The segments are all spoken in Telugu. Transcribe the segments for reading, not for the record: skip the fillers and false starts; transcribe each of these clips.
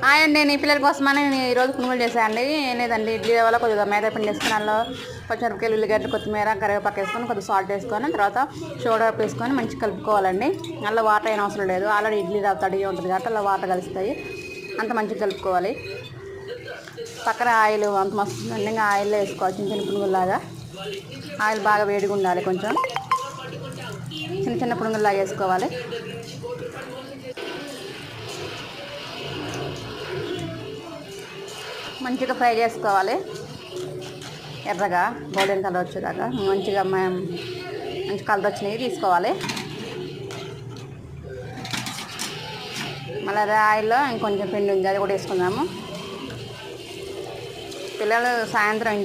అండి నేను ఈ పిల్లల కోసమని నేను ఈరోజు పునుగులు చేశానండి. ఏం లేదండి, ఇడ్లీ రవ్వలో కొద్దిగా మైదా పిండి వేసుకుని అందులో పచ్చిమిరపకాయలు, ఉల్లిగడ్డలు, కొత్తిమీర, కరివేపాకు వేసుకొని కొద్దిగా సాల్ట్ వేసుకొని తర్వాత సోడా వేసుకొని మంచిగా కలుపుకోవాలండి. అందులో వాటర్ అయిన అవసరం లేదు, ఆల్రెడీ ఇడ్లీ రవ్వ తడిగా ఉంటుంది కాబట్టి అలా వాటర్ కలుస్తాయి. అంత మంచిగా కలుపుకోవాలి. పక్కన ఆయిల్ అంత మస్తు ఇంకా ఆయిల్లో వేసుకోవాలి. చిన్న చిన్న పునుగుల్లాగా ఆయిల్ బాగా వేడిగా ఉండాలి. కొంచెం చిన్న చిన్న పునుగుల్లాగా వేసుకోవాలి. మంచిగా ఫ్రై చేసుకోవాలి. ఎర్రగా గోల్డెన్ కలర్ వచ్చేదాకా మంచిగా మంచి కలర్ వచ్చినవి తీసుకోవాలి. మళ్ళీ అదే ఆయిల్లో ఇంకొంచెం పిండి ఉంది, అది కూడా వేసుకుందాము. పిల్లలు సాయంత్రం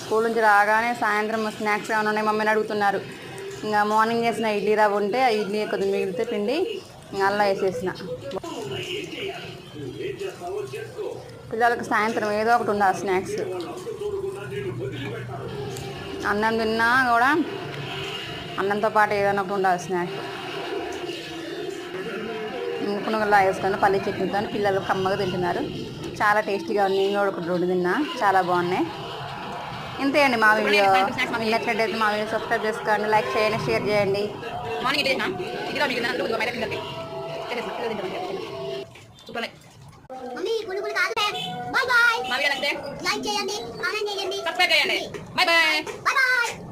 స్కూల్ నుంచి రాగానే సాయంత్రం స్నాక్స్ ఏమైనా ఉన్నాయి మమ్మీని అడుగుతున్నారు. ఇంకా మార్నింగ్ చేసిన ఇడ్లీ రవ్వ ఉంటే ఆ ఇడ్లీ కొద్దిగా మిగిలితే పిండి అల్లా వేసేసిన. పిల్లలకు సాయంత్రం ఏదో ఒకటి ఉండాలి స్నాక్స్. అన్నం తిన్నా కూడా అన్నంతో పాటు ఏదైనా ఒకటి ఉండాలి స్నాక్స్. పునుగుల్లా వేసుకొని పల్లి చట్నీతో పిల్లలు కమ్మగా తింటున్నారు. చాలా టేస్టీగా ఉంది. నేను కూడా ఒకటి 2 తిన్నా, చాలా బాగున్నాయి. ఇంతే అండి మా వీడియో. నచ్చినట్టయితే మా వీడియో సబ్స్క్రైబ్ చేసుకోండి, లైక్ చేయండి, షేర్ చేయండి. లైక్ చేయండి, కామెంట్ చేయండి, సబ్స్క్రైబ్ చేయండి. By by.